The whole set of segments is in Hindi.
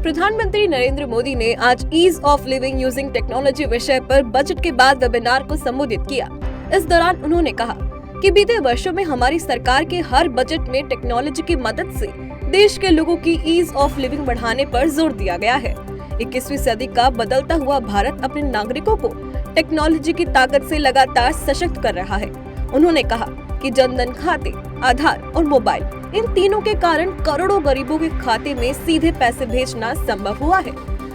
प्रधानमंत्री नरेंद्र मोदी ने आज ease of living using technology विषय पर बजट के बाद वेबिनार को संबोधित किया। इस दौरान उन्होंने कहा कि बीते वर्षों में हमारी सरकार के हर बजट में टेक्नोलॉजी की मदद से देश के लोगों की ईज ऑफ लिविंग बढ़ाने पर जोर दिया गया है। 21वीं सदी का बदलता हुआ भारत अपने नागरिकों को टेक्नोलॉजी की ताकत से लगातार सशक्त कर रहा है। उन्होंने कहा कि जनधन खाते, आधार और मोबाइल, इन तीनों के कारण करोड़ों गरीबों के खाते में सीधे पैसे भेजना संभव हुआ है।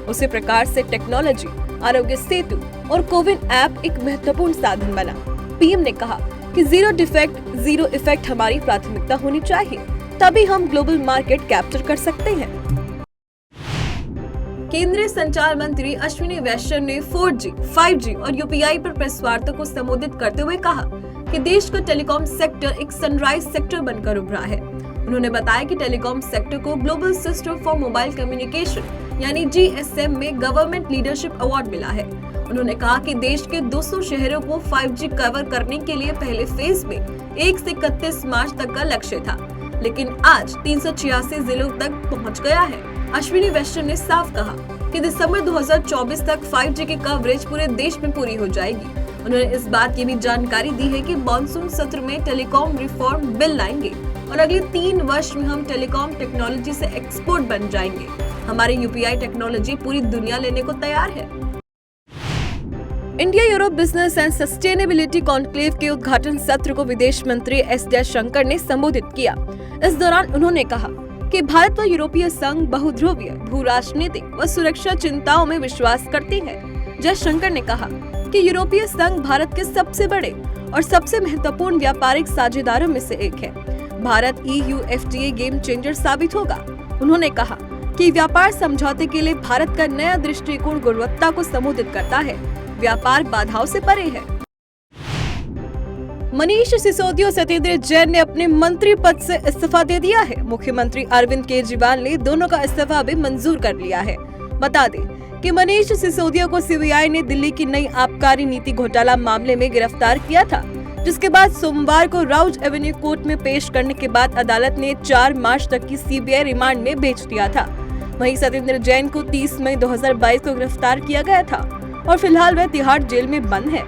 उसी प्रकार से टेक्नोलॉजी, आरोग्य सेतु और कोविन ऐप एक महत्वपूर्ण साधन बना। पीएम ने कहा कि जीरो डिफेक्ट, जीरो इफेक्ट हमारी प्राथमिकता होनी चाहिए, तभी हम ग्लोबल मार्केट कैप्चर कर सकते हैं। केंद्रीय संचार मंत्री अश्विनी वैष्णव ने 4G, 5G और यूपीआई पर प्रेस वार्ता को संबोधित करते हुए कहा कि देश का टेलीकॉम सेक्टर एक सनराइज सेक्टर बनकर उभरा है। उन्होंने बताया कि टेलीकॉम सेक्टर को global system for mobile communication यानी GSM में गवर्नमेंट लीडरशिप अवार्ड मिला है। उन्होंने कहा कि देश के 200 शहरों को 5G कवर करने के लिए पहले फेज में 1 से 31 मार्च तक का लक्ष्य था, लेकिन आज 386 जिलों तक पहुंच गया है। अश्विनी वैष्णव ने साफ कहा कि दिसंबर 2024 तक 5G की कवरेज पूरे देश में पूरी हो जाएगी। उन्होंने इस बात की भी जानकारी दी है कि मॉनसून सत्र में टेलीकॉम रिफॉर्म बिल लाएंगे और अगले 3 वर्ष में हम टेलीकॉम टेक्नोलॉजी से एक्सपोर्ट बन जाएंगे। हमारी यूपीआई टेक्नोलॉजी पूरी दुनिया लेने को तैयार है। India Europe business and sustainability conclave के उद्घाटन सत्र को विदेश मंत्री एस जयशंकर ने संबोधित किया। इस दौरान उन्होंने कहा कि भारत व यूरोपीय संघ बहुध्रुवीय, भू राजनीतिक व सुरक्षा चिंताओं में विश्वास करते हैं। जयशंकर ने कहा कि यूरोपीय संघ भारत के सबसे बड़े और सबसे महत्वपूर्ण व्यापारिक साझेदारों में से एक है। Bharat EU FTA game changer साबित होगा। उन्होंने कहा कि व्यापार समझौते के लिए भारत का नया दृष्टिकोण गुणवत्ता को संबोधित करता है, व्यापार बाधाओं से परे है। मनीष सिसोदिया और सत्येंद्र जैन ने अपने मंत्री पद से इस्तीफा दे दिया है। मुख्यमंत्री अरविंद केजरीवाल ने दोनों का इस्तीफा भी मंजूर कर लिया है। बता दें कि मनीष सिसोदिया को CBI ने दिल्ली की नई आबकारी नीति घोटाला मामले में गिरफ्तार किया था, जिसके बाद सोमवार को राउज एवेन्यू कोर्ट में पेश करने के बाद अदालत ने 4 मार्च तक की CBI रिमांड में भेज दिया था। वहीं सत्येंद्र जैन को 30 मई 2022 को गिरफ्तार किया गया था और फिलहाल वह तिहाड़ जेल में बंद है।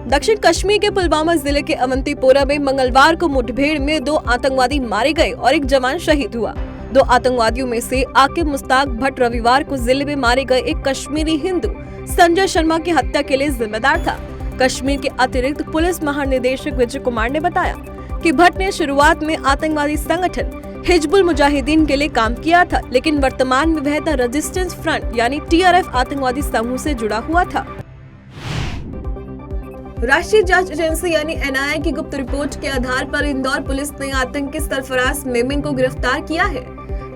दक्षिण कश्मीर के पुलवामा जिले के अवंतीपोरा में मंगलवार को मुठभेड़ में 2 आतंकवादी मारे गए और एक जवान शहीद हुआ। 2 आतंकवादियों में से आकिब मुश्ताक भट्ट रविवार को जिले में मारे गए एक कश्मीरी हिंदू संजय शर्मा की हत्या के लिए जिम्मेदार था। कश्मीर के अतिरिक्त पुलिस महानिदेशक विजय कुमार ने बताया कि भट्ट ने शुरुआत में आतंकवादी संगठन हिजबुल मुजाहिदीन के लिए काम किया था, लेकिन वर्तमान में वह द रेजिस्टेंस फ्रंट यानी TRF आतंकवादी समूह से जुड़ा हुआ था। राष्ट्रीय जांच एजेंसी यानी NIA की गुप्त रिपोर्ट के आधार पर इंदौर पुलिस ने आतंकी सरफराज मेमन को गिरफ्तार किया है।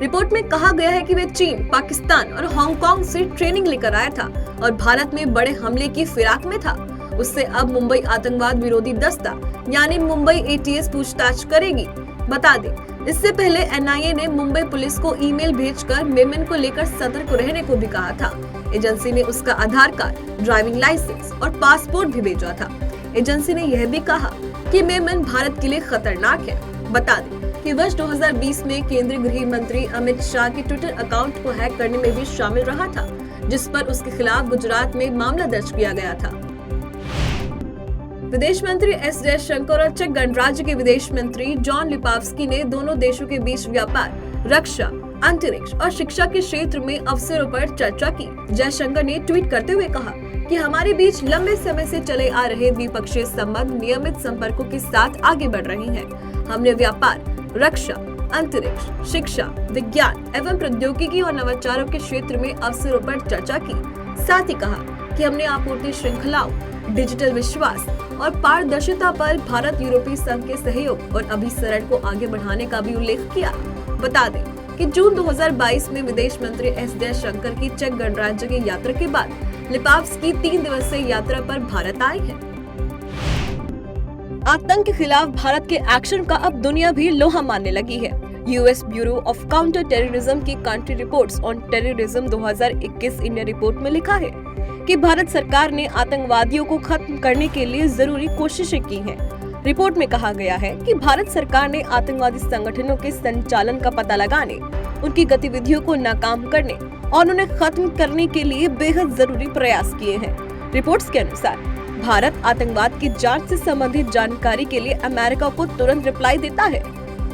रिपोर्ट में कहा गया है कि वह चीन, पाकिस्तान और हांगकांग से ट्रेनिंग लेकर आया था और भारत में बड़े हमले की फिराक में था। उससे अब मुंबई आतंकवाद विरोधी दस्ता यानी मुंबई ATS पूछताछ करेगी। बता दें, इससे पहले NIA ने मुंबई पुलिस को ईमेल भेजकर मेमन को लेकर सतर्क रहने को भी कहा था। एजेंसी ने उसका आधार कार्ड, ड्राइविंग लाइसेंस और पासपोर्ट भी भेजा था। एजेंसी ने यह भी कहा कि मेमन भारत के लिए खतरनाक है। बता दें कि वर्ष 2020 में केंद्रीय गृह मंत्री अमित शाह के ट्विटर अकाउंट को हैक करने में भी शामिल रहा था, जिस पर उसके खिलाफ गुजरात में मामला दर्ज किया गया था। विदेश मंत्री एस जयशंकर और चेक गणराज्य के विदेश मंत्री जॉन लिपावस्की ने दोनों देशों के बीच व्यापार, रक्षा, अंतरिक्ष और शिक्षा के क्षेत्र में अवसरों पर चर्चा की। जयशंकर ने ट्वीट करते हुए कहा कि हमारे बीच लंबे समय से चले आ रहे द्विपक्षीय संबंध नियमित संपर्कों के साथ आगे बढ़ रहे हैं। हमने व्यापार, रक्षा, अंतरिक्ष, शिक्षा, विज्ञान एवं प्रौद्योगिकी और नवाचारों के क्षेत्र में अवसरों पर चर्चा की। साथ ही कहा कि हमने आपूर्ति श्रृंखलाओं, डिजिटल विश्वास और पारदर्शिता पर भारत यूरोपीय संघ के सहयोग और अभिसरण को आगे बढ़ाने का भी उल्लेख किया। बता दें कि जून 2022 में विदेश मंत्री एस जयशंकर की चेक गणराज्य की यात्रा के बाद लिपावस्की 3 दिवसीय यात्रा पर भारत आए हैं। आतंक के खिलाफ भारत के एक्शन का अब दुनिया भी लोहा मानने लगी है। US bureau of counter terrorism की country reports on terrorism 2021 India report में लिखा है कि भारत सरकार ने आतंकवादियों को खत्म करने के लिए जरूरी कोशिशें की हैं। रिपोर्ट में कहा गया है कि भारत सरकार ने आतंकवादी संगठनों के संचालन का पता लगाने उनकी गतिविधियों को नाकाम करने और उन्हें खत्म करने के लिए बेहद जरूरी प्रयास किए हैं। रिपोर्ट्स के अनुसार भारत आतंकवाद की जांच से संबंधित जानकारी के लिए अमेरिका को तुरंत रिप्लाई देता है।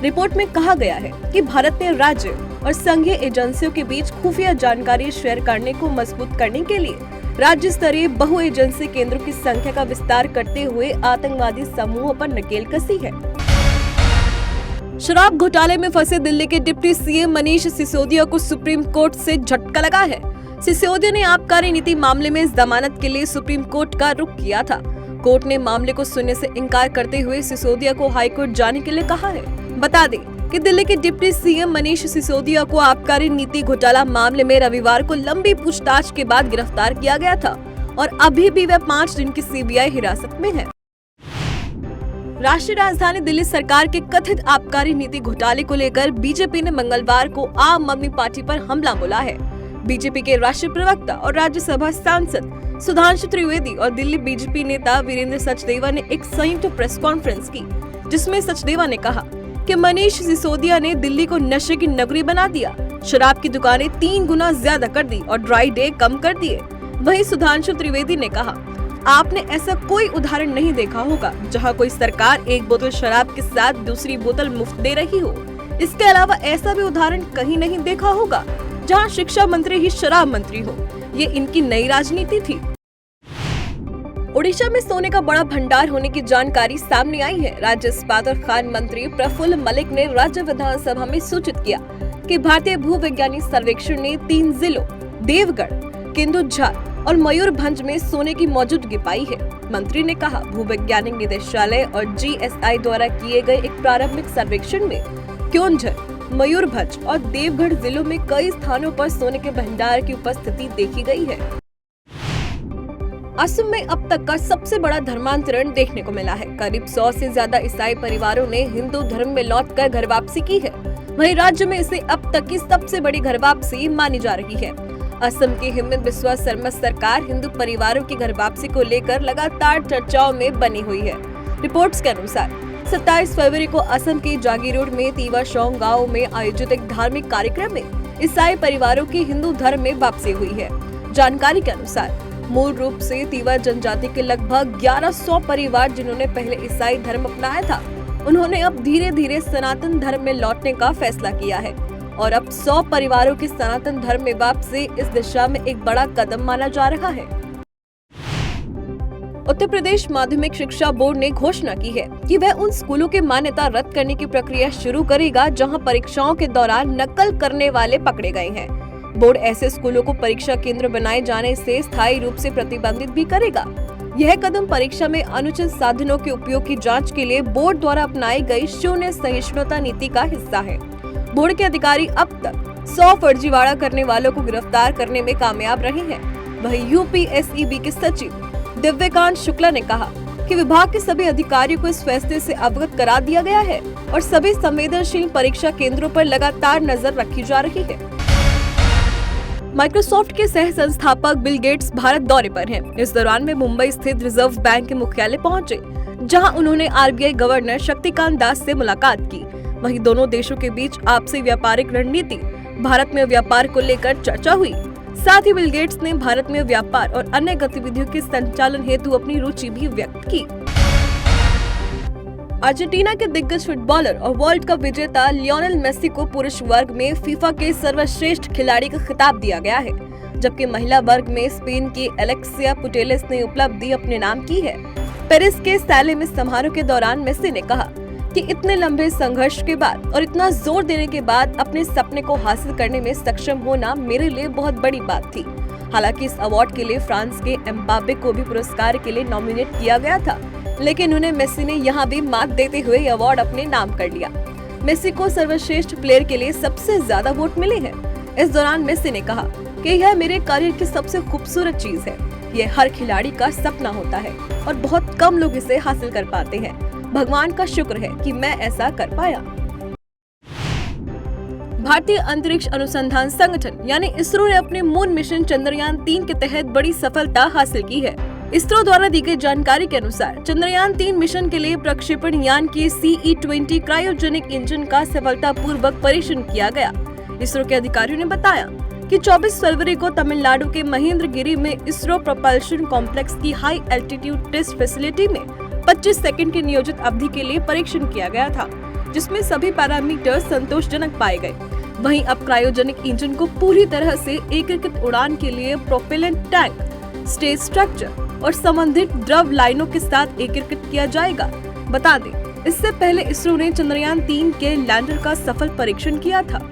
रिपोर्ट में कहा गया है कि भारत ने राज्य और संघीय एजेंसियों के बीच खुफिया जानकारी शेयर करने को मजबूत करने के लिए राज्य स्तरीय बहु एजेंसी केंद्रों की संख्या का विस्तार करते हुए आतंकवादी समूहों पर नकेल कसी है। शराब घोटाले में फंसे दिल्ली के डिप्टी सीएम मनीष सिसोदिया को सुप्रीम कोर्ट से झटका लगा है। सिसोदिया ने आबकारी नीति मामले में जमानत के लिए सुप्रीम कोर्ट का रुख किया था। कोर्ट ने मामले को सुनने से इनकार करते हुए सिसोदिया को हाईकोर्ट जाने के लिए कहा है। बता दें कि दिल्ली के डिप्टी सीएम मनीष सिसोदिया को आबकारी नीति घोटाला मामले में रविवार को लंबी पूछताछ के बाद गिरफ्तार किया गया था और अभी भी वह 5 दिन की सीबीआई हिरासत में है। राष्ट्रीय राजधानी दिल्ली सरकार के कथित आबकारी नीति घोटाले को लेकर बीजेपी ने मंगलवार को आम आदमी पार्टी पर हमला बोला है। बीजेपी के राष्ट्रीय प्रवक्ता और राज्यसभा सांसद सुधांशु त्रिवेदी और दिल्ली बीजेपी नेता वीरेंद्र सचदेवा ने एक संयुक्त प्रेस कॉन्फ्रेंस की, जिसमें सचदेवा ने कहा कि मनीष सिसोदिया ने दिल्ली को नशे की नगरी बना दिया, शराब की दुकानें 3 गुना ज्यादा कर दी और ड्राई डे कम कर दिए। वहीं सुधांशु त्रिवेदी ने कहा, आपने ऐसा कोई उदाहरण नहीं देखा होगा जहां कोई सरकार एक बोतल शराब के साथ दूसरी बोतल मुफ्त दे रही हो। इसके अलावा ऐसा भी उदाहरण कहीं नहीं देखा होगा जहां शिक्षा मंत्री ही शराब मंत्री हो। ये इनकी नई राजनीति थी। ओडिशा में सोने का बड़ा भंडार होने की जानकारी सामने आई है। राज्य इस्पात और खान मंत्री प्रफुल्ल मलिक ने राज्य विधानसभा में सूचित किया कि भारतीय भूवैज्ञानिक सर्वेक्षण ने 3 जिलों देवगढ़, केंदुझर और मयूरभंज में सोने की मौजूदगी पाई है। मंत्री ने कहा, भूवैज्ञानिक निदेशालय और जीएसआई द्वारा किए गए एक प्रारंभिक सर्वेक्षण में केंदुझर, मयूरभंज और देवगढ़ जिलों में कई स्थानों पर सोने के भंडार की उपस्थिति देखी गई है। असम में अब तक का सबसे बड़ा धर्मांतरण देखने को मिला है। करीब 100 से ज्यादा ईसाई परिवारों ने हिंदू धर्म में लौटकर घर वापसी की है। वहीं राज्य में इसे अब तक की सबसे बड़ी घर वापसी मानी जा रही है। असम की हिमंत बिस्वा शर्मा सरकार हिंदू परिवारों की घर वापसी को लेकर लगातार चर्चाओं में बनी हुई है। रिपोर्ट्स के अनुसार 27 फरवरी को असम के जागीरोड में तीवा शोंग गांव में आयोजित एक धार्मिक कार्यक्रम में ईसाई परिवारों की हिंदू धर्म में वापसी हुई है। जानकारी के अनुसार मूल रूप से तीवा जनजाति के लगभग 1100 परिवार जिन्होंने पहले ईसाई धर्म अपनाया था, उन्होंने अब धीरे धीरे सनातन धर्म में लौटने का फैसला किया है और अब 100 परिवारों की सनातन धर्म में वापसी इस दिशा में एक बड़ा कदम माना जा रहा है। उत्तर प्रदेश माध्यमिक शिक्षा बोर्ड ने घोषणा की है कि वह उन स्कूलों की मान्यता रद्द करने की प्रक्रिया शुरू करेगा जहां परीक्षाओं के दौरान नकल करने वाले पकड़े गए हैं। बोर्ड ऐसे स्कूलों को परीक्षा केंद्र बनाए जाने से स्थायी रूप से प्रतिबंधित भी करेगा। यह कदम परीक्षा में अनुचित साधनों के उपयोग की जांच के लिए बोर्ड द्वारा अपनाई गई शून्य सहिष्णुता नीति का हिस्सा है। बोर्ड के अधिकारी अब तक 100 फर्जीवाड़ा करने वालों को गिरफ्तार करने में कामयाब रहे हैं। वहीं यूपीएसईबी के सचिव दिव्यकांत शुक्ला ने कहा कि विभाग के सभी अधिकारियों को इस फैसले से अवगत करा दिया गया है और सभी संवेदनशील परीक्षा केंद्रों पर लगातार नजर रखी जा रही है। माइक्रोसॉफ्ट के सह संस्थापक बिल गेट्स भारत दौरे पर हैं। इस दौरान वे मुंबई स्थित रिजर्व बैंक के मुख्यालय पहुंचे, जहां उन्होंने आरबीआई गवर्नर शक्तिकांत दास से मुलाकात की। वहीं दोनों देशों के बीच आपसी व्यापारिक रणनीति, भारत में व्यापार को लेकर चर्चा हुई। साथ ही बिल गेट्स ने भारत में व्यापार और अन्य गतिविधियों के संचालन हेतु अपनी रुचि भी व्यक्त की। अर्जेंटीना के दिग्गज फुटबॉलर और वर्ल्ड कप विजेता लियोनेल मेसी को पुरुष वर्ग में फीफा के सर्वश्रेष्ठ खिलाड़ी का खिताब दिया गया है, जबकि महिला वर्ग में स्पेन की एलेक्सिया पुटेलेस ने उपलब्धि अपने नाम की है। पेरिस के सैले में समारोह के दौरान मेसी ने कहा कि इतने लंबे संघर्ष के बाद और इतना जोर देने के बाद अपने सपने को हासिल करने में सक्षम होना मेरे लिए बहुत बड़ी बात थी। हालांकि इस अवार्ड के लिए फ्रांस के एम्बापे को भी पुरस्कार के लिए नॉमिनेट किया गया था, लेकिन उन्हें मेसी ने यहाँ भी मात देते हुए अवार्ड अपने नाम कर लिया। मेसी को सर्वश्रेष्ठ प्लेयर के लिए सबसे ज्यादा वोट मिले हैं। इस दौरान मेसी ने कहा कि यह मेरे करियर की सबसे खूबसूरत चीज है। यह हर खिलाड़ी का सपना होता है और बहुत कम लोग इसे हासिल कर पाते हैं। भगवान का शुक्र है कि मैं ऐसा कर पाया। भारतीय अंतरिक्ष अनुसंधान संगठन यानी इसरो ने अपने मून मिशन चंद्रयान 3 के तहत बड़ी सफलता हासिल की है। इसरो द्वारा दी गई जानकारी के अनुसार चंद्रयान 3 मिशन के लिए प्रक्षेपण यान के CE-20 क्रायोजेनिक इंजन का सफलतापूर्वक परीक्षण किया गया। इसरो के अधिकारियों ने बताया कि 24 फरवरी को तमिलनाडु के महेंद्रगिरी में इसरो प्रोपल्शन कॉम्प्लेक्स की हाई एल्टीट्यूड टेस्ट फैसिलिटी में 25 सेकंड की नियोजित अवधि के लिए परीक्षण किया गया था, जिसमें सभी पैरामीटर संतोषजनक पाए गए। वहीं अब क्रायोजेनिक इंजन को पूरी तरह से एकीकृत उड़ान के लिए प्रोपेलेंट टैंक, स्टेज स्ट्रक्चर और संबंधित द्रव लाइनों के साथ एकीकृत किया जाएगा। बता दें, इससे पहले इसरो ने चंद्रयान 3 के लैंडर का सफल परीक्षण किया था।